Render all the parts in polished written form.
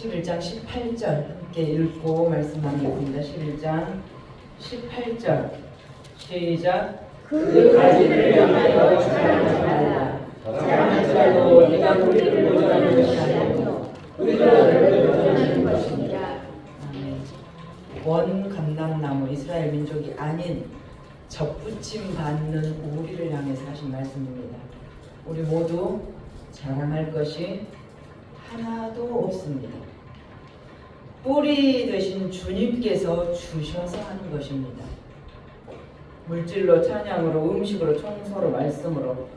11장 18절 함께 읽고 말씀 나누겠습니다. 11장 18절 시작. 그 가지를 향하여 자랑하지 말라. 자랑하지 말고 네가 우리를 모전하는 것이 아니요 우리가 너를 모전하는 것입니다. 원 감람나무 이스라엘 민족이 아닌 접붙임 받는 우리를 향해서 하신 말씀입니다. 우리 모두 자랑할 것이 하나도 없습니다. 뿌리 되신 주님께서 주셔서 하는 것입니다. 물질로, 찬양으로, 음식으로, 청소로, 말씀으로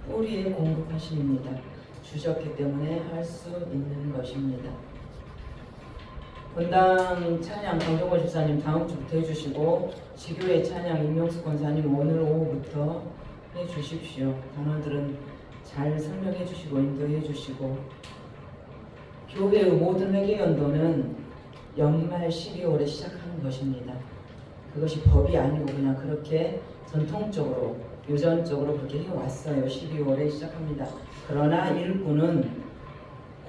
뿌리에 공급하십니다. 주셨기 때문에 할 수 있는 것입니다. 본당 찬양 강정호 집사님 다음 주부터 해주시고, 지교회 찬양 임명숙 권사님 오늘 오후부터 해주십시오. 단원들은 잘 설명해 주시고 인도해 주시고, 교회의 모든 회개연도는 연말 12월에 시작하는 것입니다. 그것이 법이 아니고 그냥 그렇게 전통적으로 유전적으로 그렇게 해왔어요. 12월에 시작합니다. 그러나 일부는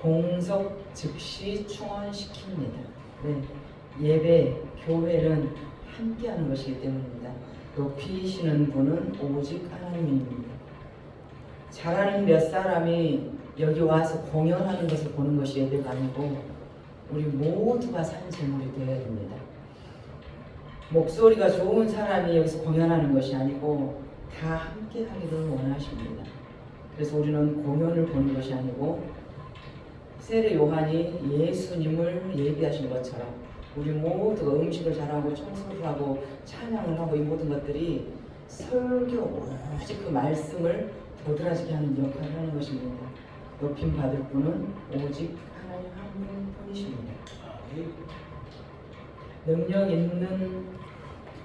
공석 즉시 충원시킵니다. 네, 예배, 교회는 함께하는 것이기 때문입니다. 높이시는 분은 오직 하나님입니다. 잘하는 몇 사람이 여기 와서 공연하는 것을 보는 것이 예배가 아니고 우리 모두가 산 제물이 되어야 됩니다. 목소리가 좋은 사람이 여기서 공연하는 것이 아니고 다 함께 하기를 원하십니다. 그래서 우리는 공연을 보는 것이 아니고 세례 요한이 예수님을 예비하신 것처럼 우리 모두가 음식을 잘하고 청소를 하고 찬양을 하고 이 모든 것들이 설교 오직 그 말씀을 도드라지게 하는 역할을 하는 것입니다. 높임 받을 분은 오직 하나님 한 분뿐이십니다. 능력 있는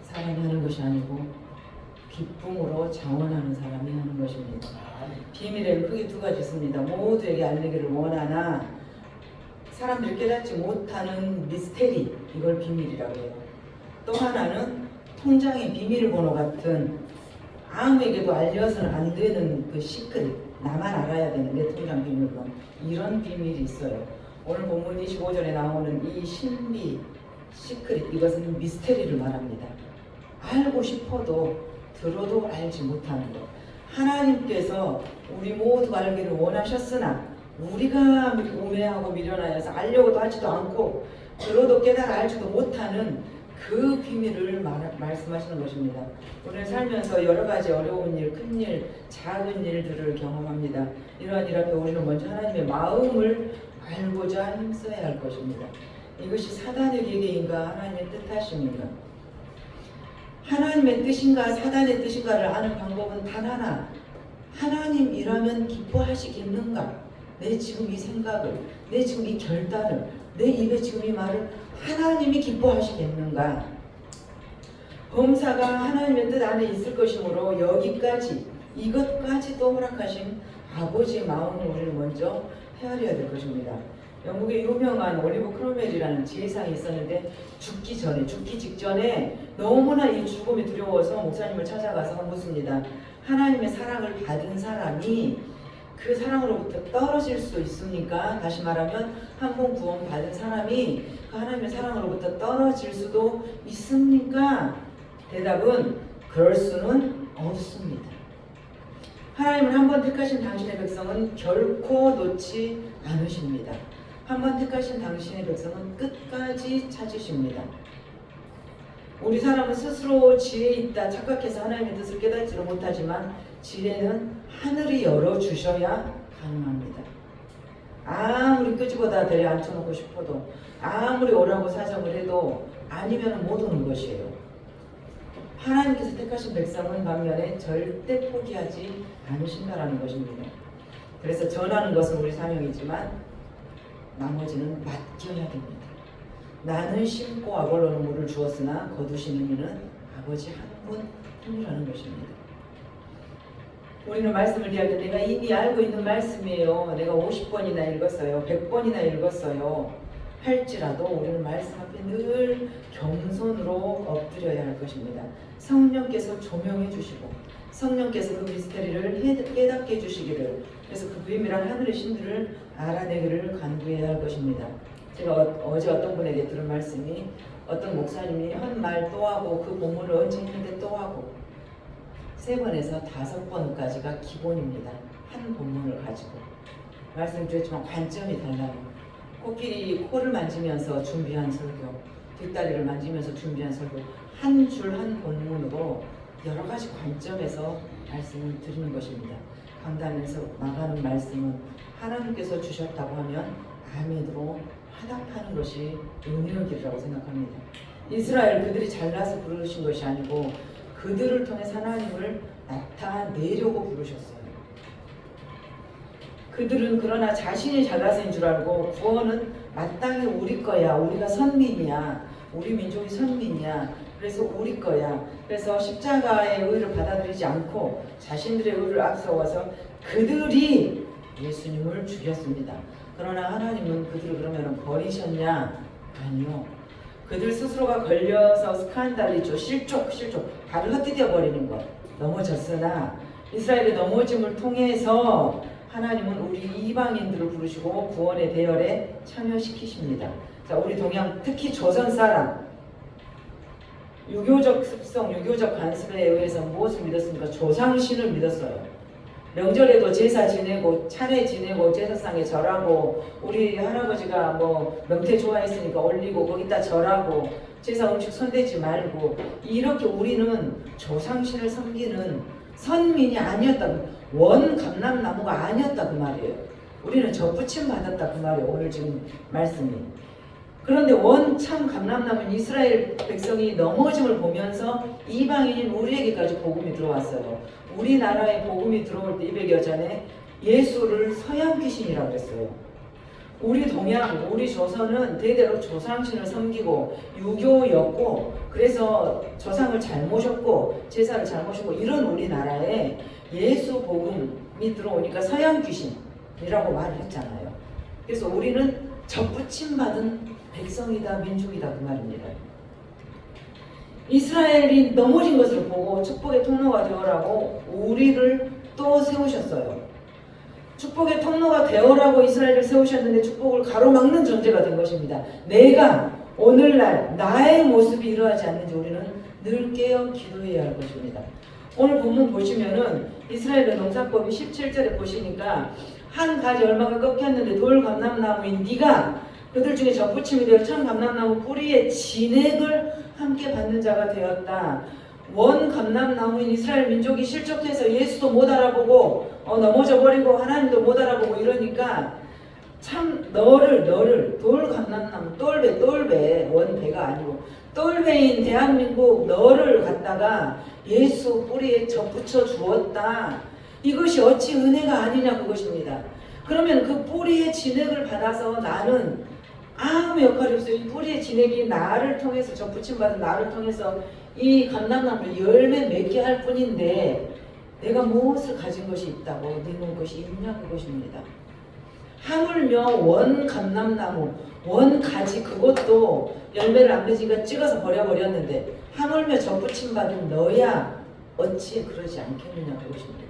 사람이 하는 것이 아니고 기쁨으로 자원하는 사람이 하는 것입니다. 비밀에는 크게 두 가지 있습니다. 모두에게 알리기를 원하나 사람들이 깨닫지 못하는 미스테리, 이걸 비밀이라고 해요. 또 하나는 통장의 비밀번호 같은 아무에게도 알려서는 안 되는 그 시크릿, 나만 알아야 되는 내 통장 비밀번호, 이런 비밀이 있어요. 오늘 본문 25절에 나오는 이 신비, 시크릿, 이것은 미스테리를 말합니다. 알고 싶어도 들어도 알지 못하는 것. 하나님께서 우리 모두가 알기를 원하셨으나 우리가 우매하고 미련하여서 알려고도 하지도 않고 들어도 깨달아 알지도 못하는 그 비밀을 말씀하시는 것입니다. 우리는 살면서 여러 가지 어려운 일, 큰 일, 작은 일들을 경험합니다. 이러한 일 앞에 우리는 먼저 하나님의 마음을 알고자 힘써야 할 것입니다. 이것이 사단의 계획인가 하나님의 뜻하심인가? 하나님의 뜻인가 사단의 뜻인가를 아는 방법은 단 하나. 하나님이라면 기뻐하시겠는가? 내 지금 이 생각을, 내 지금 이 결단을, 내 입에 지금 이 말을 하나님이 기뻐하시겠는가? 범사가 하나님의 뜻 안에 있을 것이므로 여기까지, 이것까지도 허락하신 아버지의 마음을 우리는 먼저 헤아려야 될 것입니다. 영국의 유명한 올리브 크로멜이라는 지혜상이 있었는데 죽기 직전에 너무나 이 죽음이 두려워서 목사님을 찾아가서 묻습니다. 하나님의 사랑을 받은 사람이 그 사랑으로부터 떨어질 수 있습니까? 다시 말하면 한 번 구원 받은 사람이 그 하나님의 사랑으로부터 떨어질 수도 있습니까? 대답은 그럴 수는 없습니다. 하나님은 한 번 택하신 당신의 백성은 결코 놓지 않으십니다. 한 번 택하신 당신의 백성은 끝까지 찾으십니다. 우리 사람은 스스로 지혜 있다 착각해서 하나님의 뜻을 깨닫지를 못하지만 지혜는 하늘이 열어주셔야 가능합니다. 아무리 끄집어다 대려 앉혀놓고 싶어도 아무리 오라고 사정을 해도 아니면 못 오는 것이에요. 하나님께서 택하신 백성은 반면에 절대 포기하지 않으신다라는 것입니다. 그래서 전하는 것은 우리 사명이지만 나머지는 맡겨야 됩니다. 나는 심고 아볼로는 물을 주었으나 거두시는 이는 아버지 한 분뿐이라는 것입니다. 우리는 말씀을 대할 때 내가 이미 알고 있는 말씀이에요. 내가 50번이나 읽었어요. 100번이나 읽었어요. 할지라도 우리는 말씀 앞에 늘 겸손으로 엎드려야 할 것입니다. 성령께서 조명해 주시고 성령께서 그 미스테리를 깨닫게 해주시기를, 그래서 그 비밀한 하늘의 신들을 알아내기를 간구해야 할 것입니다. 제가 어제 어떤 분에게 들은 말씀이 어떤 목사님이 한 말 또 하고 그 본문을 언제 했는데 또 하고 3번에서 5번까지가 기본입니다. 한 본문을 가지고 말씀드렸지만 관점이 달라요. 코끼리 코를 만지면서 준비한 설교, 뒷다리를 만지면서 준비한 설교, 한 줄 한 본문으로 여러 가지 관점에서 말씀을 드리는 것입니다. 강단에서 나가는 말씀은 하나님께서 주셨다고 하면 아멘으로 화답하는 것이 은혜의 길이라고 생각합니다. 이스라엘 그들이 잘나서 부르신 것이 아니고 그들을 통해서 하나님을 나타내려고 부르셨어요. 그들은 그러나 자신이 잘나서인 줄 알고 구원은 마땅히 우리 거야, 우리가 선민이야, 우리 민족이 선민이야, 그래서 우리 거야. 그래서 십자가의 의를 받아들이지 않고 자신들의 의를 앞세워서 그들이 예수님을 죽였습니다. 그러나 하나님은 그들을 그러면 버리셨냐? 아니요. 그들 스스로가 걸려서 스칸달이죠. 실족, 발을 헛디뎌 버리는 것. 넘어졌으나 이스라엘의 넘어짐을 통해서 하나님은 우리 이방인들을 부르시고 구원의 대열에 참여시키십니다. 자, 우리 동양 특히 조선 사람 유교적 습성, 유교적 관습에 의해서 무엇을 믿었습니까? 조상신을 믿었어요. 명절에도 제사 지내고 차례 지내고 제사상에 절하고 우리 할아버지가 뭐 명태 좋아했으니까 올리고 거기다 절하고 제사 음식 손대지 말고 이렇게 우리는 조상신을 섬기는 선민이 아니었다. 원 감람나무가 아니었다 그 말이에요. 우리는 접붙임 받았다 그 말이에요. 오늘 지금 말씀이. 그런데 원 참 감람나무는 이스라엘 백성이 넘어짐을 보면서 이방인인 우리에게까지 복음이 들어왔어요. 우리나라에 복음이 들어올 때 200여 전에 예수를 서양 귀신이라고 했어요. 우리 동양, 우리 조선은 대대로 조상신을 섬기고 유교였고 그래서 조상을 잘 모셨고 제사를 잘 모셨고 이런 우리나라에 예수 복음이 들어오니까 서양 귀신이라고 말을 했잖아요. 그래서 우리는 접붙임 받은 백성이다, 민족이다 그 말입니다. 이스라엘이 넘어진 것을 보고 축복의 통로가 되어라고 우리를 또 세우셨어요. 축복의 통로가 되어라고 이스라엘을 세우셨는데 축복을 가로막는 존재가 된 것입니다. 내가 오늘날 나의 모습이 이러하지 않는지 우리는 늘 깨어 기도해야 할 것입니다. 오늘 본문 보시면은 이스라엘의 농사법이 17절에 보시니까 한 가지 얼마가 꺾였는데 돌 감람나무인 네가 그들 중에 접붙임이 되어 참 감람나무 뿌리에 진액을 함께 받는 자가 되었다. 원 감람나무인 이스라엘 민족이 실족해서 예수도 못 알아보고 넘어져 버리고 하나님도 못 알아보고 이러니까 참 너를 돌 감람나무 똘배 원배가 아니고 똘배인 대한민국 너를 갖다가 예수 뿌리에 접붙여 주었다. 이것이 어찌 은혜가 아니냐 그것입니다. 그러면 그 뿌리의 진액을 받아서 나는 아무 역할이 없어요. 이 뿌리의 진액이 나를 통해서 접붙임 받은 나를 통해서 이 감람나무를 열매 맺게 할 뿐인데 내가 무엇을 가진 것이 있다고 내놓은 것이 있냐 그것입니다. 하물며 원 감람나무 원 가지 그것도 열매를 안 맺으니까 찍어서 버려버렸는데 하물며 접붙임 받은 너야 어찌 그러지 않겠느냐 그것입니다.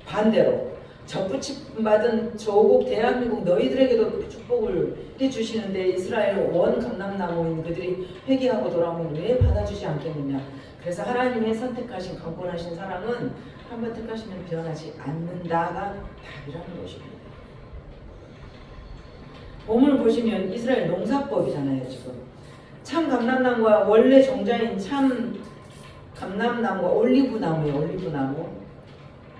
반대로 접붙임 받은 조국 대한민국 너희들에게도 축복을 해주시는데 이스라엘 원 감람나무인 그들이 회개하고 돌아오면 왜 받아주지 않겠느냐. 그래서 하나님의 선택하신 강권하신 사랑은 한번 택하시면 변하지 않는다가 답이라는 것입니다. 본문을 보시면 이스라엘 농사법이잖아요. 지금 참 감람나무와 원래 종자인 참 감람나무와 올리브나무예요. 올리브나무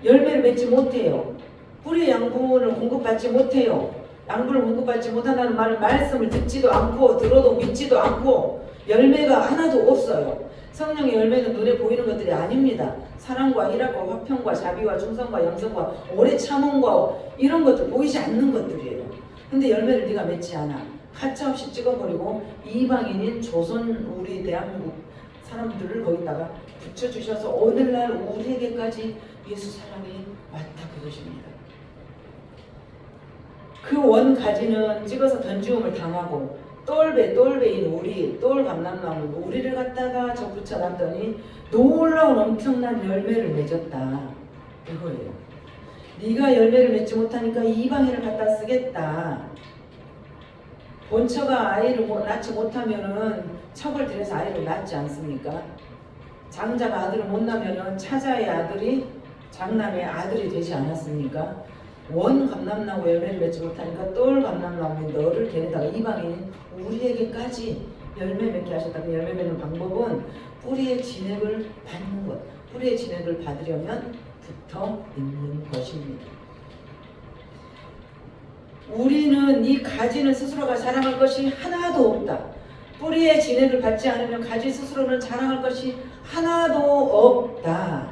열매를 맺지 못해요. 뿌리 양분을 공급받지 못해요. 양분을 공급받지 못한다는 말은 말씀을 듣지도 않고 들어도 믿지도 않고 열매가 하나도 없어요. 성령의 열매는 눈에 보이는 것들이 아닙니다. 사랑과 일하고 화평과 자비와 충성과 양성과 오래 참음과 이런 것들 보이지 않는 것들이에요. 근데 열매를 네가 맺지 않아. 가차없이 찍어버리고 이방인인 조선 우리 대한민국 사람들을 거기다가 붙여주셔서 오늘날 우리에게까지 예수 사랑이 왔다 그것입니다. 그 원 가지는 찍어서 던지움을 당하고 똘배인 우리 똘 감람나무 우리를 갖다가 접붙여 놨더니 놀라운 엄청난 열매를 맺었다 이거예요. 네가 열매를 맺지 못하니까 이방인을 갖다 쓰겠다. 본처가 아이를 낳지 못하면은 척을 들여서 아이를 낳지 않습니까? 장자가 아들을 못 낳으면은 차자의 아들이 장남의 아들이 되지 않았습니까? 원 감람나무 열매를 맺지 못하니까 똘 감람나무인 너를 데려다가 이방인 우리에게까지 열매 맺게 하셨다. 그 열매 맺는 방법은 뿌리의 진액을 받는 것. 뿌리의 진액을 받으려면 붙어 있는 것입니다. 우리는 이 가지는 스스로가 자랑할 것이 하나도 없다. 뿌리의 진액을 받지 않으면 가지 스스로는 자랑할 것이 하나도 없다.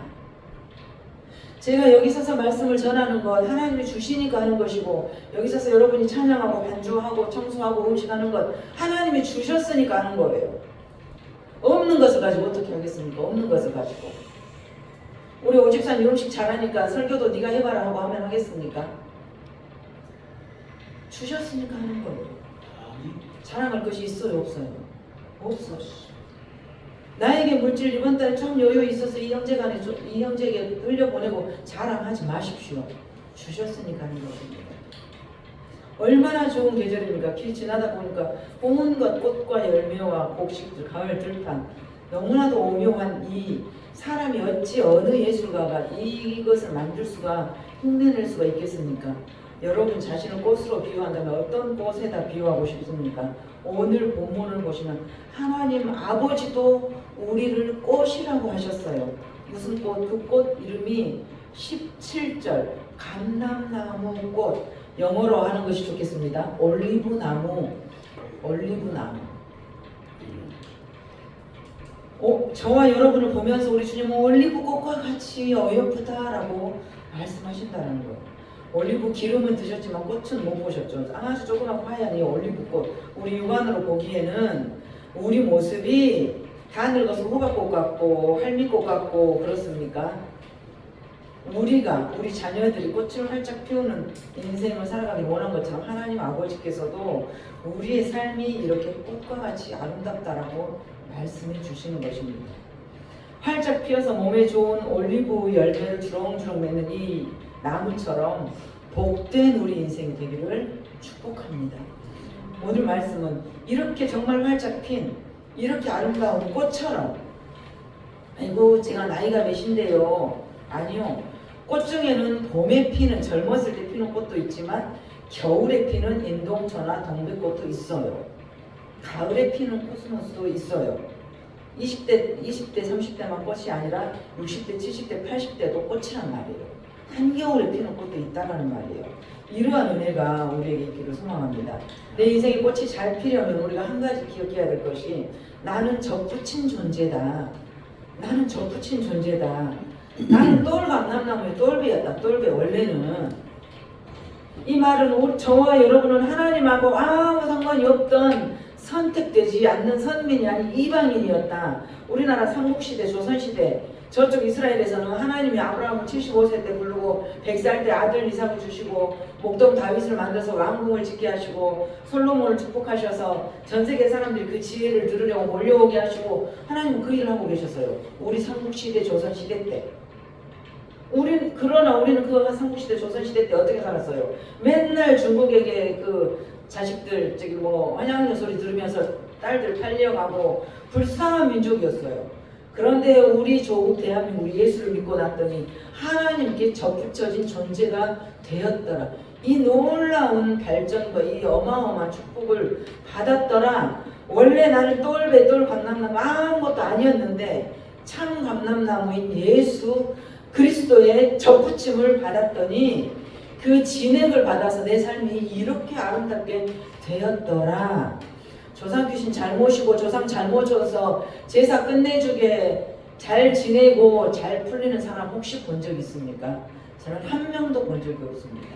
제가 여기 서서 말씀을 전하는 것 하나님이 주시니까 하는 것이고, 여기 서서 여러분이 찬양하고 반주하고 청소하고 음식하는 것 하나님이 주셨으니까 하는 거예요. 없는 것을 가지고 어떻게 하겠습니까? 없는 것을 가지고. 우리 오집사님 음식 잘하니까 설교도 네가 해봐라 하고 하면 하겠습니까? 주셨으니까 하는 거예요. 자랑할 것이 있어요? 없어요? 없어. 나에게 물질 이번 달에 좀 여유 있어서 이 형제에게 흘려보내고 자랑하지 마십시오. 주셨으니까 하는 것입니다. 얼마나 좋은 계절입니까? 길 지나다 보니까 온갖 꽃과 열매와 곡식들, 가을 들판, 너무나도 오묘한 이 사람이 어찌 어느 예술가가 이것을 만들 수가, 흉내낼 수가 있겠습니까? 여러분 자신을 꽃으로 비유한다면 어떤 꽃에다 비유하고 싶습니까? 오늘 본문을 보시면 하나님 아버지도 우리를 꽃이라고 하셨어요. 무슨 꽃? 그 꽃 이름이 17절 감람나무 꽃. 영어로 하는 것이 좋겠습니다. 올리브나무. 올리브나무. 저와 여러분을 보면서 우리 주님은 올리브꽃과 같이 어여쁘다라고 말씀하신다는 거예요. 올리브 기름은 드셨지만 꽃은 못 보셨죠. 아주 조그맣고 하얀 이 올리브꽃. 우리 육안으로 보기에는 우리 모습이 다 늙어서 호박꽃 같고 할미꽃 같고 그렇습니까? 우리 자녀들이 꽃을 활짝 피우는 인생을 살아가기 원한 것처럼 하나님 아버지께서도 우리의 삶이 이렇게 꽃과 같이 아름답다라고 말씀해 주시는 것입니다. 활짝 피어서 몸에 좋은 올리브 열매를 주렁주렁 맺는 이 나무처럼 복된 우리 인생이 되기를 축복합니다. 오늘 말씀은 이렇게 정말 활짝 핀 이렇게 아름다운 꽃처럼, 아이고 제가 나이가 몇인데요. 아니요. 꽃 중에는 봄에 피는, 젊었을 때 피는 꽃도 있지만 겨울에 피는 인동초나 동백꽃도 있어요. 가을에 피는 코스모스도 있어요. 20대, 30대만 꽃이 아니라 60대, 70대, 80대도 꽃이란 말이에요. 한겨울에 피는 꽃도 있다는 말이에요. 이러한 은혜가 우리에게 있기를 소망합니다. 내 인생의 꽃이 잘 피려면 우리가 한 가지 기억해야 될 것이, 나는 접붙인 존재다. 나는 접붙인 존재다. 나는 똘감람나무의 똘배였다. 똘배. 원래는 이 말은 저와 여러분은 하나님하고 아무 상관이 없던 선택되지 않는 선민이 아닌 이방인이었다. 우리나라 삼국시대, 조선시대, 저쪽 이스라엘에서는 하나님이 아브라함을 75세 때 부르고 100살 때 아들 이삭을 주시고 목동 다윗을 만들어서 왕궁을 짓게 하시고 솔로몬을 축복하셔서 전 세계 사람들이 그 지혜를 들으려고 몰려오게 하시고 하나님은 그 일을 하고 계셨어요. 우리 삼국시대, 조선시대 때. 그러나 우리는 그 삼국시대, 조선시대 때 어떻게 살았어요? 맨날 중국에게 그 자식들 환영하는 소리 들으면서 딸들 팔려가고 불쌍한 민족이었어요. 그런데 우리 조국 대한민국 예수를 믿고 났더니 하나님께 접붙여진 존재가 되었더라. 이 놀라운 발전과 이 어마어마한 축복을 받았더라. 원래 나는 똘배 감람나무 아무것도 아니었는데 참 감람나무인 예수 그리스도의 접붙임을 받았더니 그 진액을 받아서 내 삶이 이렇게 아름답게 되었더라. 조상 귀신 잘 모시고 조상 잘 모셔서 제사 끝내주게 잘 지내고 잘 풀리는 사람 혹시 본 적 있습니까? 저는 한 명도 본 적이 없습니다.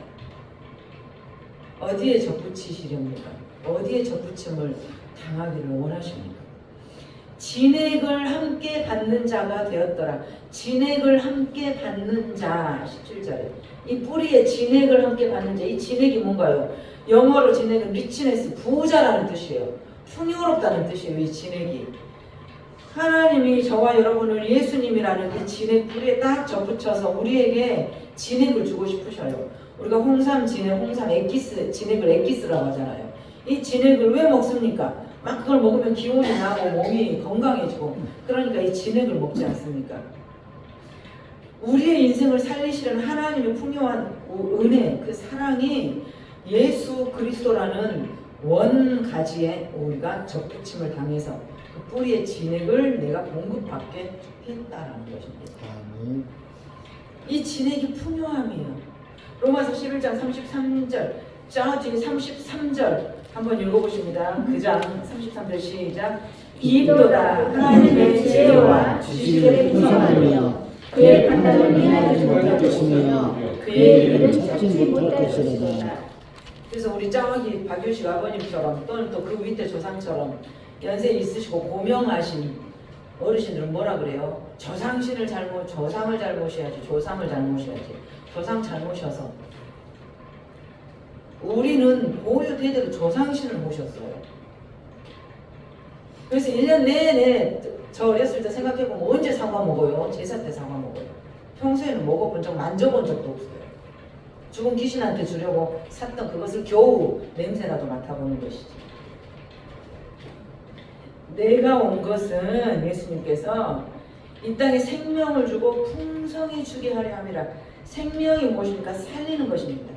어디에 접붙이시렵니까? 어디에 접붙임을 당하기를 원하십니까? 진액을 함께 받는 자가 되었더라. 진액을 함께 받는 자. 17절에 이 뿌리에 진액을 함께 받는 자. 이 진액이 뭔가요? 영어로 진액은 리치네스, 부자라는 뜻이에요. 풍요롭다는 뜻이에요. 이 진액이 하나님이 저와 여러분을 예수님이라는 이 진액 뿌리에 딱 접붙여서 우리에게 진액을 주고 싶으셔요. 우리가 홍삼 진액, 홍삼 액기스, 진액을 액기스라고 하잖아요. 이 진액을 왜 먹습니까? 막 그걸 먹으면 기운이 나고 몸이 건강해지고 그러니까 이 진액을 먹지 않습니까? 우리의 인생을 살리시는 하나님의 풍요한 은혜, 그 사랑이 예수 그리스도라는 원가지에 우리가 접붙임을 당해서 그 뿌리의 진액을 내가 공급받게 했다라는 것입니다. 이 진액이 풍요함이에요. 로마서 11장 33절, 저 뒤에 33절 한번 읽어보십니다. 그 장 33절 시작. 이입도다 하나님의 지혜와 지식의 풍성함이며 그의 판단을 헤아리지 못할 것이며 그의 일을 찾지 못할 것이다. 그래서 우리 저기 박유식 아버님처럼 또는 또 그 밑에 조상처럼 연세 있으시고 고명하신 어르신들은 뭐라 그래요? 조상을 잘 모셔야지. 조상을 잘 모셔야지. 조상 잘 모셔서 우리는 고유 대대로 조상신을 모셨어요. 그래서 1년 내내 저 어렸을 때 생각해보면 언제 사과 먹어요? 제사 때 사과 먹어요. 평소에는 먹어본 적, 만져본 적도 없어요. 죽은 귀신한테 주려고 샀던 그것을 겨우 냄새라도 맡아보는 것이지. 내가 온 것은 예수님께서 이 땅에 생명을 주고 풍성히 주게 하려 함이라. 생명이 무엇입니까? 살리는 것입니다.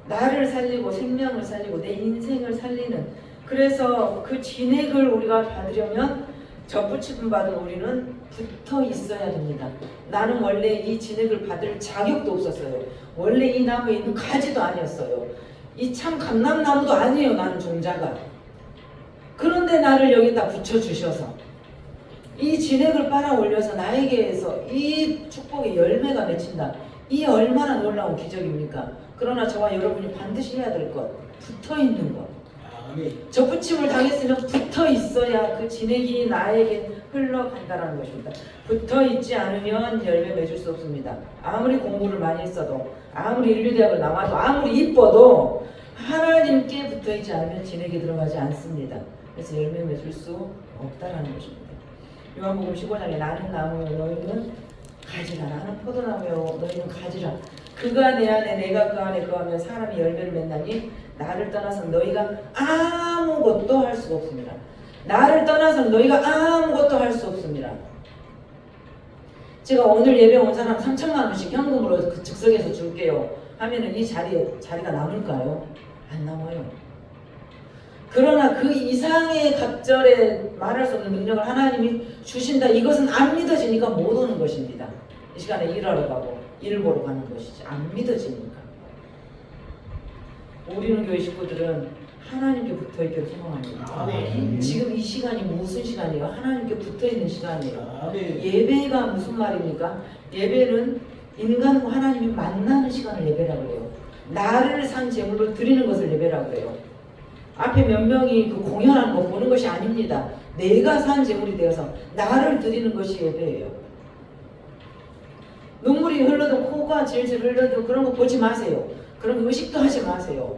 나를 살리고 생명을 살리고 내 인생을 살리는, 그래서 그 진액을 우리가 받으려면 접붙임 받은 우리는 붙어 있어야 됩니다. 나는 원래 이 진액을 받을 자격도 없었어요. 원래 이 나무에 있는 가지도 아니었어요. 이 참 감람나무도 아니에요. 나는 종자가. 그런데 나를 여기다 붙여주셔서 이 진액을 빨아 올려서 나에게서 이 축복의 열매가 맺힌다. 이 얼마나 놀라운 기적입니까? 그러나 저와 여러분이 반드시 해야 될 것, 붙어 있는 것. 접붙임을 당했으면 붙어 있어야 그 진액이 나에게 흘러간다는 것입니다. 붙어 있지 않으면 열매 맺을 수 없습니다. 아무리 공부를 많이 했어도, 아무리 인류대학을 나와도, 아무리 이뻐도 하나님께 붙어 있지 않으면 진액이 들어가지 않습니다. 그래서 열매 맺을 수 없다는 것입니다. 요한복음 15장에 나는 나무요 너희는 가지라. 나는 포도나무요 너희는 가지라. 그가 내 안에 내가 그 안에 거하면 사람이 열매를 맺나니 나를 떠나서 너희가 아무것도 할 수가 없습니다. 나를 떠나서 너희가 아무것도 할 수 없습니다. 제가 오늘 예배 온 사람 3천만 원씩 현금으로 그 즉석에서 줄게요 하면은 이 자리가 남을까요? 안 남아요. 그러나 그 이상의 갑절에 말할 수 없는 능력을 하나님이 주신다. 이것은 안 믿어지니까 못 오는 것입니다. 이 시간에 일하러 가고 일 보러 가는 것이지 안 믿어지니까. 우리는 교회 식구들은 하나님께 붙어있기를 소망합니다. 아멘. 지금 이 시간이 무슨 시간이에요? 하나님께 붙어있는 시간이에요. 아멘. 예배가 무슨 말입니까? 예배는 인간과 하나님이 만나는 시간을 예배라고 해요. 나를 산 제물로 드리는 것을 예배라고 해요. 앞에 몇 명이 그 공연하는 거 보는 것이 아닙니다. 내가 산 제물이 되어서 나를 드리는 것이 예배예요. 눈물이 흘러도 코가 질질 흘러도 그런 거 보지 마세요. 그런 거 의식도 하지 마세요.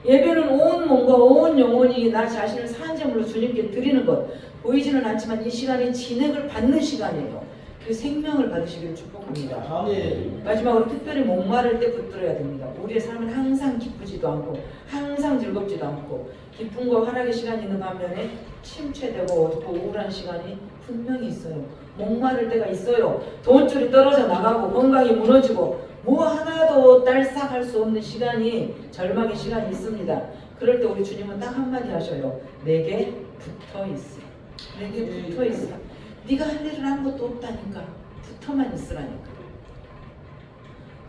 예배는 온 몸과 온 영혼이 나 자신을 산 제물로 주님께 드리는 것. 보이지는 않지만 이 시간이 진액을 받는 시간이에요. 그 생명을 받으시기를 축복합니다. 아멘. 마지막으로 특별히 목마를 때 붙들어야 됩니다. 우리의 삶은 항상 기쁘지도 않고 항상 즐겁지도 않고 기쁨과 활약의 시간이 있는 반면에 침체되고 어둡고 우울한 시간이 분명히 있어요. 목마를 때가 있어요. 돈줄이 떨어져 나가고 건강이 무너지고 뭐 하나도 딸싹할 수 없는 시간이, 절망의 시간이 있습니다. 그럴 때 우리 주님은 딱 한마디 하셔요. 내게 붙어 있어. 내게 붙어 있어. 네가 할 일을 아무것도 없다니까. 붙어만 있으라니까.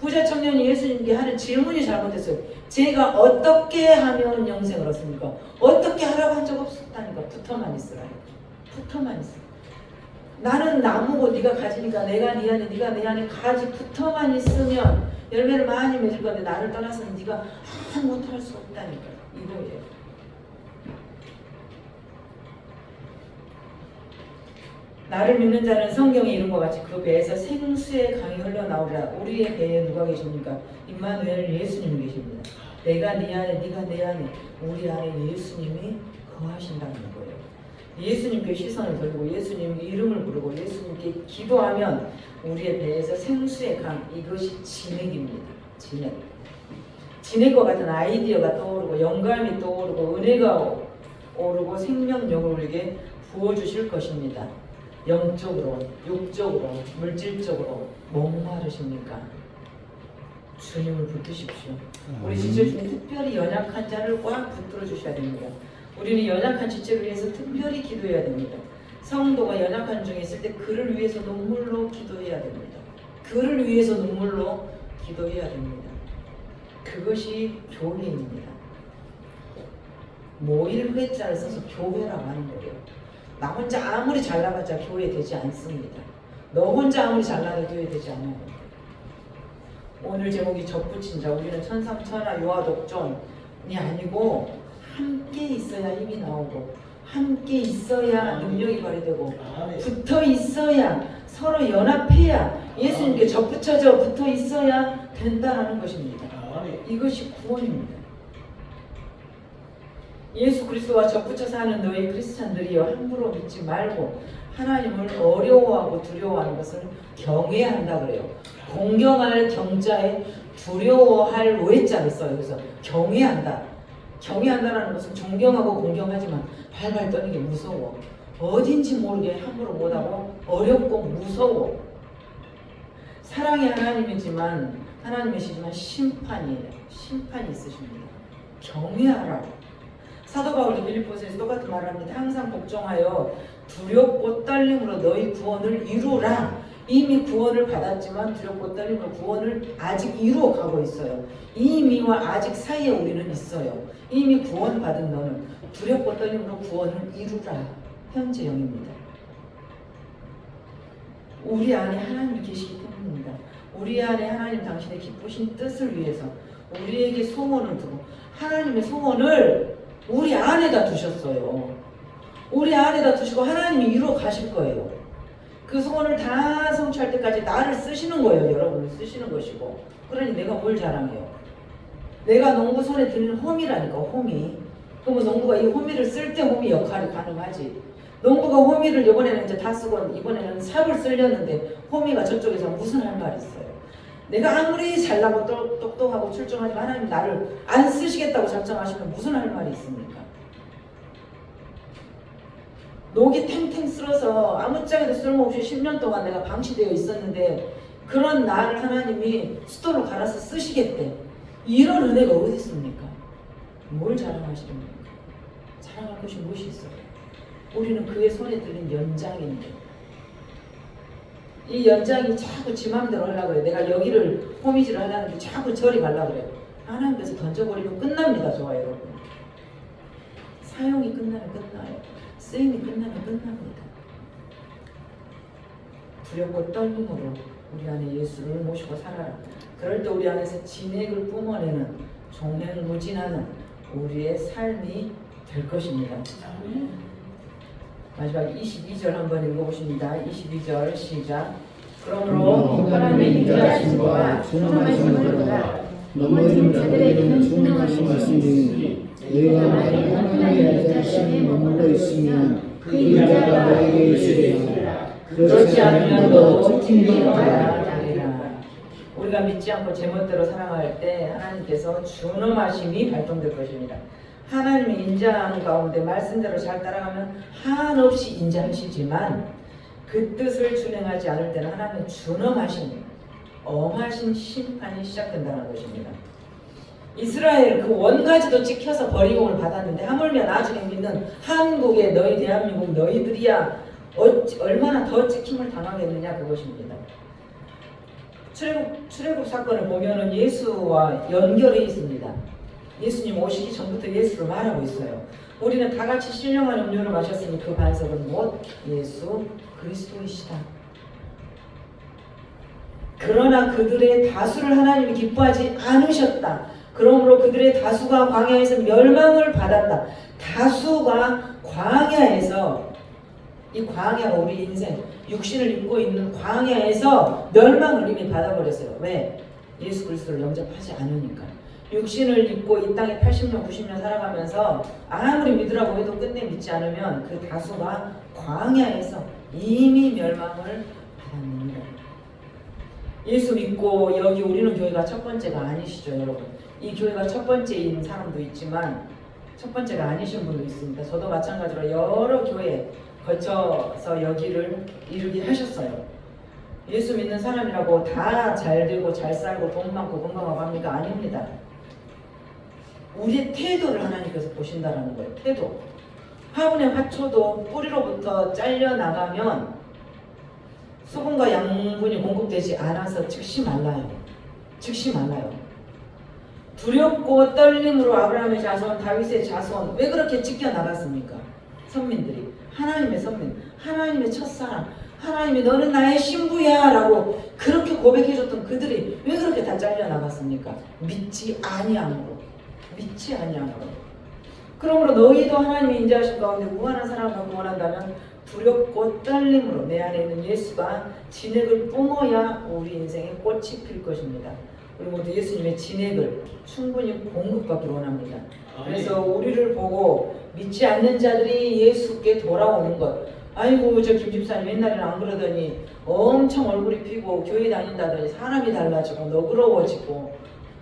부자 청년이 예수님께 하는 질문이 잘못됐어요. 제가 어떻게 하면 영생을 얻습니까? 어떻게 하라고 한 적 없었다니까. 붙어만 있으라니까. 붙어만 있어. 나는 나무고 네가 가지니까 내가 네 안에 네가 내 안에 가지. 붙어만 있으면 열매를 많이 맺을 건데 나를 떠나서는 네가 아무것도 할 수 없다니까. 이거예요. 나를 믿는 자는 성경에 이룬 것 같이 그 배에서 생수의 강이 흘러나오리라. 우리의 배에 누가 계십니까? 임마누엘 예수님이 계십니다. 내가 네 안에 네가 내 안에 우리 안에 예수님이 거하신다는 거예요. 예수님께 시선을 돌리고 예수님 이름을 부르고 예수님께 기도하면 우리의 배에서 생수의 강, 이것이 진액입니다. 진액. 지낼 것 같은 아이디어가 떠오르고 영감이 떠오르고 은혜가 오르고 생명력을 우리에게 부어주실 것입니다. 영적으로, 육적으로, 물질적으로 목마르십니까? 주님을 붙드십시오. 우리 지체 중에 특별히 연약한 자를 꽉 붙들어 주셔야 됩니다. 우리는 연약한 지체를 위해서 특별히 기도해야 됩니다. 성도가 연약한 중에 있을 때 그를 위해서 눈물로 기도해야 됩니다. 그를 위해서 눈물로 기도해야 됩니다. 그것이 교회입니다. 모일 회자를 써서 교회라고 하는 거예요. 나 혼자 아무리 잘 나가자 교회 되지 않습니다. 너 혼자 아무리 잘 나가도 교회 되지 않아요. 오늘 제목이 접붙인 자, 우리는 천상천하 요하독존이 아니고 함께 있어야 힘이 나오고 함께 있어야 능력이 발휘되고 붙어 있어야 서로 연합해야 예수님께 접붙여져 붙어 있어야 된다는 것입니다. 이것이 구원입니다. 예수 그리스도와 접붙여 사는 너희 크리스찬들이여 함부로 믿지 말고 하나님을 어려워하고 두려워하는 것을 경외한다 그래요. 공경할 경자에 두려워할 외자를 써요. 그래서 경외한다. 경외한다라는 것은 존경하고 공경하지만 발발 떠는 게 무서워. 어딘지 모르게 함부로 못하고 어렵고 무서워. 사랑이 하나님이시지만 심판이 있으십니다. 경외하라. 사도 바울이 빌립보서에서 똑같은 말을 합니다. 항상 복종하여 두렵고 떨림으로 너희 구원을 이루라. 이미 구원을 받았지만 두렵고 떨림으로 구원을 아직 이루어 가고 있어요. 이미와 아직 사이에 우리는 있어요. 이미 구원받은 너는 두렵고 떨림으로 구원을 이루라. 현재형입니다. 우리 안에 하나님이 계시기 때문입니다. 우리 안에 하나님 당신의 기쁘신 뜻을 위해서 우리에게 소원을 두고 하나님의 소원을 우리 안에다 두셨어요. 우리 안에다 두시고 하나님이 이루어 가실 거예요. 그 소원을 다 성취할 때까지 나를 쓰시는 거예요. 여러분을 쓰시는 것이고. 그러니 내가 뭘 자랑해요? 내가 농부 손에 드는 호미라니까. 호미. 그러면 농부가 이 호미를 쓸 때 호미 역할이 가능하지. 농부가 호미를 이번에는 이제 다 쓰고 이번에는 삽을 쓰려는데 호미가 저쪽에서 무슨 할 말이 있어요? 내가 아무리 잘나고 똑똑하고 출중하지만 하나님 나를 안 쓰시겠다고 작정하시면 무슨 할 말이 있습니까? 녹이 탱탱 쓸어서 아무짝에도 쓸모없이 10년 동안 내가 방치되어 있었는데 그런 나를 하나님이 수도로 갈아서 쓰시겠대. 이런 은혜가 어디 있습니까? 뭘 자랑하시렵니까? 자랑할 것이 무엇이 있어요? 우리는 그의 손에 들린 연장인데 이 연장이 자꾸 지 맘대로 하려고 그래. 내가 여기를 호미질을 하려는데 자꾸 저리 가려고 그래. 하나님께서 던져버리면 끝납니다. 좋아요 여러분. 사용이 끝나면 끝나요. 쓰임이 끝나면 끝납니다. 두렵고 떨림으로 우리 안에 예수를 모시고 살아라. 그럴 때 우리 안에서 진액을 뿜어내는 종횡무진하는 우리의 삶이 될 것입니다. 마지막 22절 한번 읽어보십니다. 22절 시작. 그러므로 하나님의 인자하심과 존엄하심을 보라. 넘어진 자들에게는 존엄하신 말씀이니 너희가 만일 하나님의 인자하심이 머물러 있으면 그 인자가 너에게 있으리라. 그렇지 않으면 너 찢김이 없다. 우리가 믿지 않고 제멋대로 살아갈 때 하나님께서 존엄하심이 발동될 것입니다. 하나님의 인자하는 가운데 말씀대로 잘 따라가면 한없이 인자하시지만 그 뜻을 준행하지 않을 때는 하나님의 존엄하신 엄하신 심판이 시작된다는 것입니다. 이스라엘 그 원가지도 찍혀서 버림을 받았는데 하물며 나중에 믿는 한국의 너희 대한민국 너희들이야 얼마나 더 찍힘을 당하겠느냐 그것입니다. 출애굽 사건을 보면은 예수와 연결해 있습니다. 예수님 오시기 전부터 예수를 말하고 있어요. 우리는 다 같이 신령한 음료를 마셨으니 그 반석은 곧 예수 그리스도이시다. 그러나 그들의 다수를 하나님이 기뻐하지 않으셨다. 그러므로 그들의 다수가 광야에서 멸망을 받았다. 다수가 광야에서 이 광야가 우리 인생 육신을 입고 있는 광야에서 멸망을 이미 받아버렸어요. 왜? 예수 그리스도를 영접하지 않으니까. 육신을 입고 이 땅에 80년, 90년 살아가면서 아무리 믿으라고 해도 끝내 믿지 않으면 그 다수가 광야에서 이미 멸망을 받았느니라. 예수 믿고 여기 우리는 교회가 첫 번째가 아니시죠, 여러분. 이 교회가 첫 번째인 사람도 있지만 첫 번째가 아니신 분도 있습니다. 저도 마찬가지로 여러 교회에 거쳐서 여기를 이루게 하셨어요. 예수 믿는 사람이라고 다 잘 되고 잘 살고 돈 많고 건강하고 합니까? 아닙니다. 우리의 태도를 하나님께서 보신다는 거예요. 태도. 화분의 화초도 뿌리로부터 잘려나가면 수분과 양분이 공급되지 않아서 즉시 말라요. 즉시 말라요. 두렵고 떨림으로 아브라함의 자손, 다윗의 자손 왜 그렇게 찢겨나갔습니까? 선민들이. 하나님의 선민, 하나님의 첫사랑, 하나님이 너는 나의 신부야 라고 그렇게 고백해줬던 그들이 왜 그렇게 다 잘려나갔습니까? 믿지 아니함으로. 믿지 아니함으로. 그러므로 너희도 하나님이 인자하신 가운데 무한한 사랑을 받고 원한다면 두렵고 떨림으로 내 안에 있는 예수가 진액을 뿜어야 우리 인생에 꽃이 필 것입니다. 우리 모두 예수님의 진액을 충분히 공급받기를 원합니다. 그래서 우리를 보고 믿지 않는 자들이 예수께 돌아오는 것. 아이고 저 김 집사님 옛날에는 안 그러더니 엄청 얼굴이 피고 교회 다닌다더니 사람이 달라지고 너그러워지고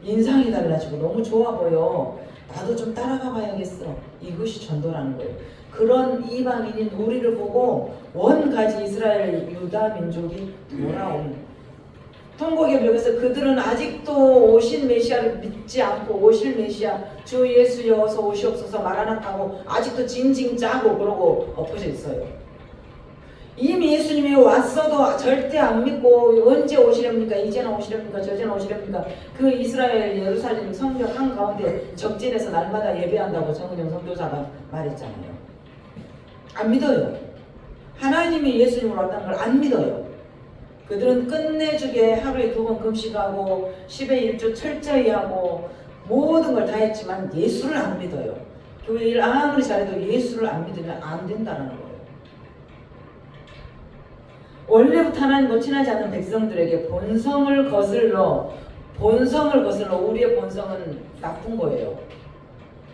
인상이 달라지고 너무 좋아 보여. 나도 좀 따라가 봐야겠어. 이것이 전도라는 거예요. 그런 이방인인 우리를 보고 원가지 이스라엘 유다 민족이 돌아오는 통곡의 벽에서 그들은 아직도 오신 메시아를 믿지 않고 오실 메시아 주 예수여 어서 오시옵소서 마라나타고 아직도 징징 짜고 그러고 엎어져 있어요. 이미 예수님이 왔어도 절대 안 믿고 언제 오시렵니까? 이제는 오시렵니까? 저제는 오시렵니까? 그 이스라엘 예루살렘 성벽 한가운데 적진에서 날마다 예배한다고 정은영 선교사가 말했잖아요. 안 믿어요. 하나님이 예수님으로 왔다는 걸 안 믿어요. 그들은 끝내주게 하루에 2번 금식하고 10의 1조 철저히 하고 모든 걸 다 했지만 예수를 안 믿어요. 교회 일 아무리 잘해도 예수를 안 믿으면 안 된다는 거예요. 원래부터 하나님과 친하지 않는 백성들에게 본성을 거슬러 우리의 본성은 나쁜 거예요.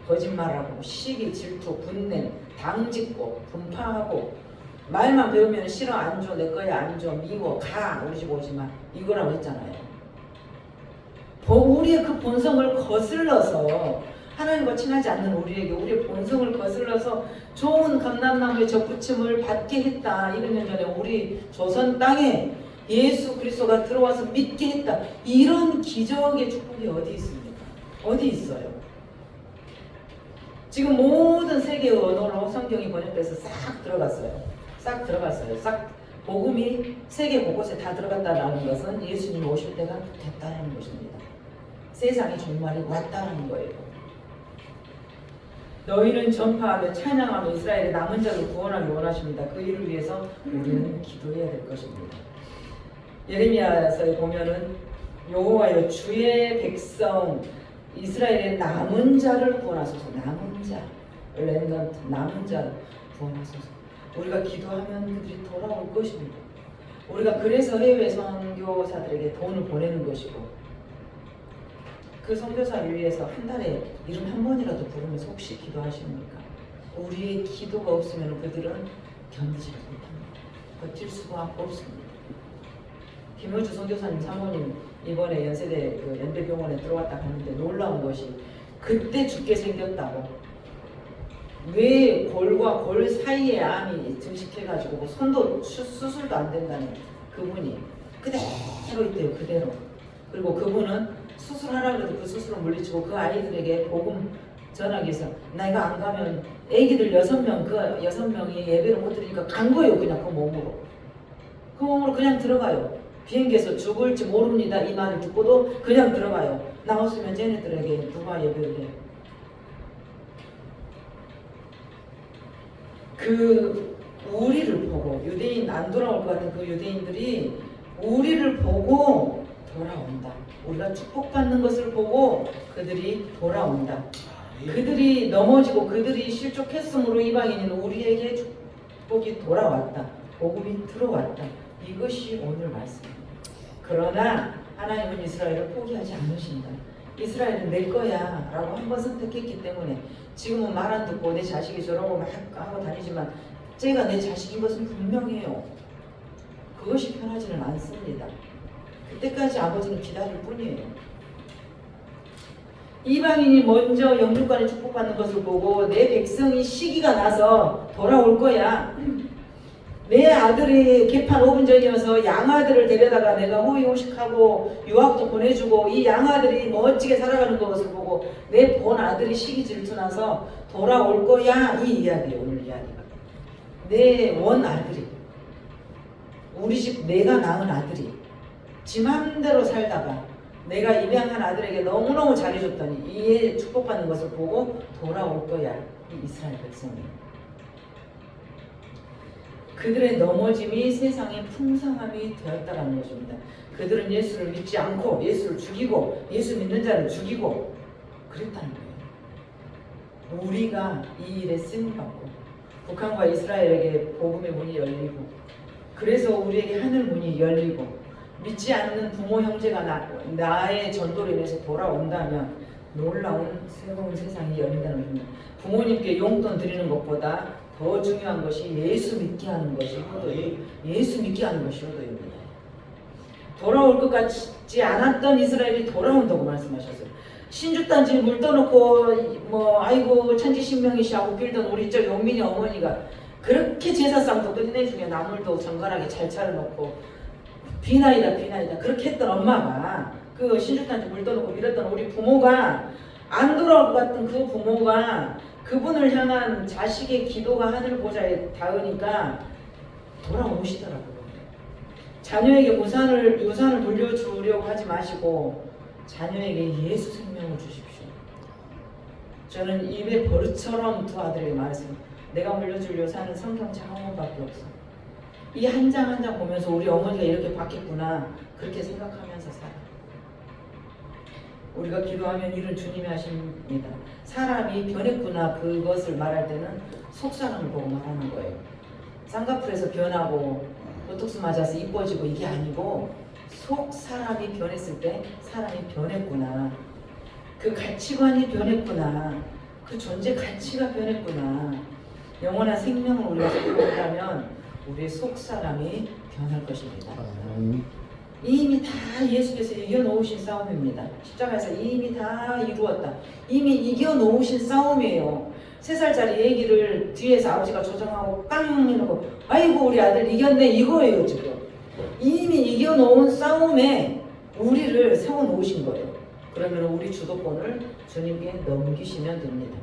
거짓말하고 시기, 질투, 분냄, 당짓고 분파하고 말만 배우면 싫어 안 줘, 내 거야 안 줘, 미워, 가 우리 집 오지마 이거라고 했잖아요. 우리의 그 본성을 거슬러서 하나님과 친하지 않는 우리에게 우리의 본성을 거슬러서 좋은 감람나무의 접붙임을 받게 했다. 200년 전에 우리 조선 땅에 예수 그리스도가 들어와서 믿게 했다. 이런 기적의 축복이 어디 있습니까? 어디 있어요? 지금 모든 세계의 언어로 성경이 번역돼서 싹 들어갔어요. 싹 복음이 세계 곳곳에 다 들어갔다는 것은 예수님이 오실 때가 됐다는 것입니다. 세상의 종말이 왔다는 거예요. 너희는 전파하며 찬양하며 이스라엘의 남은 자를 구원하기 원하십니다. 그 일을 위해서 우리는 기도해야 될 것입니다. 예레미야서에 보면은 여호와여 주의 백성 이스라엘의 남은 자를 구원하소서. 남은 자, 렘넌트 남은 자를 구원하소서. 우리가 기도하면 그들이 돌아올 것입니다. 우리가 그래서 해외 선교사들에게 돈을 보내는 것이고 그 선교사를 위해서 한 달에 이름 한 번이라도 부르면서 혹시 기도하십니까? 우리의 기도가 없으면 그들은 견디지 못합니다. 버틸 수가 없습니다. 김효주 선교사님 사모님 이번에 연세대 그 연대병원에 들어왔다 갔는데 놀라운 것이 그때 죽게 생겼다고. 뇌 골과 골 사이에 암이 증식해가지고 손도 수술도 안 된다는 그분이 그대로 있대요. 그대로. 그리고 그분은 수술하라고 해도 그 수술을 물리치고 그 아이들에게 복음 전하기 위해서 내가 안 가면 애기들 6명 그 6명이 예배를 못 드리니까 간 거예요. 그냥 그 몸으로 그냥 들어가요. 비행기에서 죽을지 모릅니다. 이 말을 듣고도 그냥 들어가요. 나왔으면 쟤네들에게 누가 예배를 해. 그 우리를 보고 유대인 안 돌아올 것 같은 그 유대인들이 우리를 보고 돌아온다. 우리가 축복받는 것을 보고 그들이 돌아온다. 그들이 넘어지고 그들이 실족했으므로 이방인인 우리에게 축복이 돌아왔다. 복음이 들어왔다. 이것이 오늘 말씀입니다. 그러나 하나님은 이스라엘을 포기하지 않으신다. 이스라엘은 내 거야 라고 한 번 선택했기 때문에 지금은 말 안 듣고 내 자식이 저러고 막 하고 다니지만 제가 내 자식인 것은 분명해요. 그것이 편하지는 않습니다. 그때까지 아버지는 기다릴 뿐이에요. 이방인이 먼저 영육간에 축복받는 것을 보고 내 백성이 시기가 나서 돌아올 거야. 내 아들이 개판 5분 전이어서 양아들을 데려다가 내가 호의호식하고 유학도 보내주고 이 양아들이 멋지게 살아가는 것을 보고 내 본 아들이 시기 질투나서 돌아올 거야. 이 이야기예요. 오늘 이야기가. 내 원 아들이, 우리 집 내가 낳은 아들이 지 맘대로 살다가 내가 입양한 아들에게 너무너무 잘해줬더니 이에 축복받는 것을 보고 돌아올 거야. 이 이스라엘 백성이. 그들의 넘어짐이 세상의 풍성함이 되었다는 것입니다. 그들은 예수를 믿지 않고 예수를 죽이고 예수 믿는 자를 죽이고 그랬다는 거예요. 우리가 이 일에 쓰임받고 북한과 이스라엘에게 복음의 문이 열리고 그래서 우리에게 하늘 문이 열리고 믿지 않는 부모 형제가 나의 전도로 인해서 돌아온다면 놀라운 새로운 세상이 열린다는 것입니다. 부모님께 용돈 드리는 것보다 더 중요한 것이 예수 믿게 하는 것이 효도예요. 예수 믿게 하는 것이 효도입니다. 돌아올 것 같지 않았던 이스라엘이 돌아온다고 말씀하셨어요. 신주단지 물 떠놓고 아이고 천지신명이시 하고 빌던 우리 저 용민이 어머니가 그렇게 제사상도 끝내주게 나물도 정갈하게 잘 차려놓고 비나이다 그렇게 했던 엄마가 그 신주단지 물 떠놓고 빌었던 우리 부모가 안 돌아올 것 같은 그 부모가 그분을 향한 자식의 기도가 하늘 보좌에 닿으니까 돌아오시더라고요. 자녀에게 유산을 물려주려고 하지 마시고 자녀에게 예수 생명을 주십시오. 저는 입에 버릇처럼 두 아들에게 말했습니다. 내가 물려줄 유산은 성경책 한 권밖에 없어. 이 한 장 한 장 보면서 우리 어머니가 이렇게 바뀌었구나 그렇게 생각하면서 살아. 우리가 기도하면 일은 주님이 하십니다. 사람이 변했구나 그것을 말할 때는 속사람을 보고 말하는 거예요. 쌍꺼풀에서 변하고 보톡스 맞아서 이뻐지고 이게 아니고 속 사람이 변했을 때 사람이 변했구나. 그 가치관이 변했구나. 그 존재 가치가 변했구나. 영원한 생명을 우리가 소유한다면 우리의 속 사람이 변할 것입니다. 이미 다 예수께서 이겨놓으신 싸움입니다. 십자가에서 이미 다 이루었다. 이미 이겨놓으신 싸움이에요. 3살짜리 애기를 뒤에서 아버지가 조정하고 깡 해놓고 아이고 우리 아들 이겼네 이거예요 지금. 이미 이겨놓은 싸움에 우리를 세워놓으신 거예요. 그러면 우리 주도권을 주님께 넘기시면 됩니다.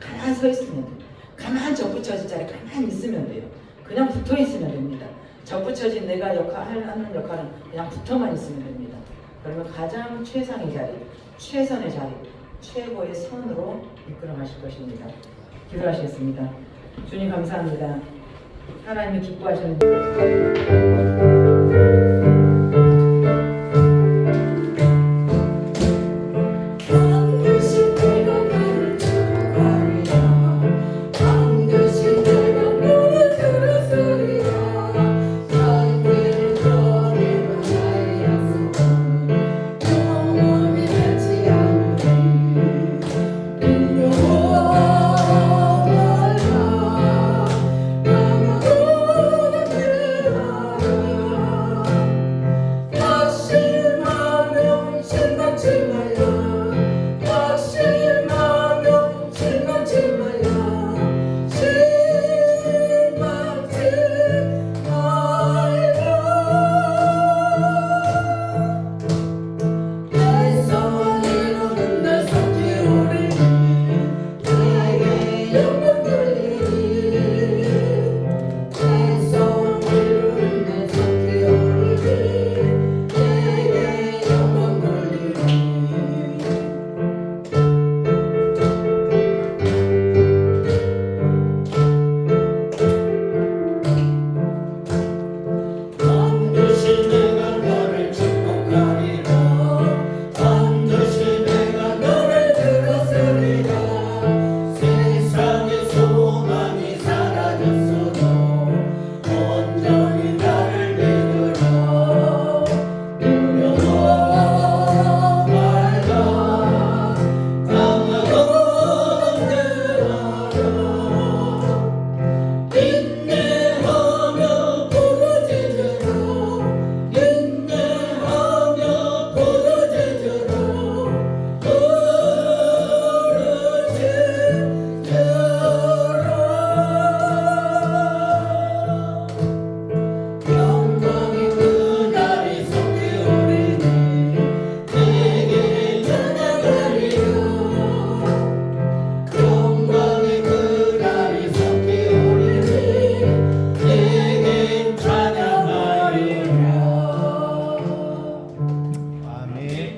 가만히 서 있으면 돼요. 가만히 접붙여진 자리에 가만히 있으면 돼요. 그냥 붙어 있으면 됩니다. 접붙여진 내가 하는 역할은 그냥 붙어만 있으면 됩니다. 그러면 가장 최상의 자리, 최선의 자리, 최고의 선으로 이끌어 가실 것입니다. 기도하시겠습니다. 주님 감사합니다. 하나님이 기뻐하시는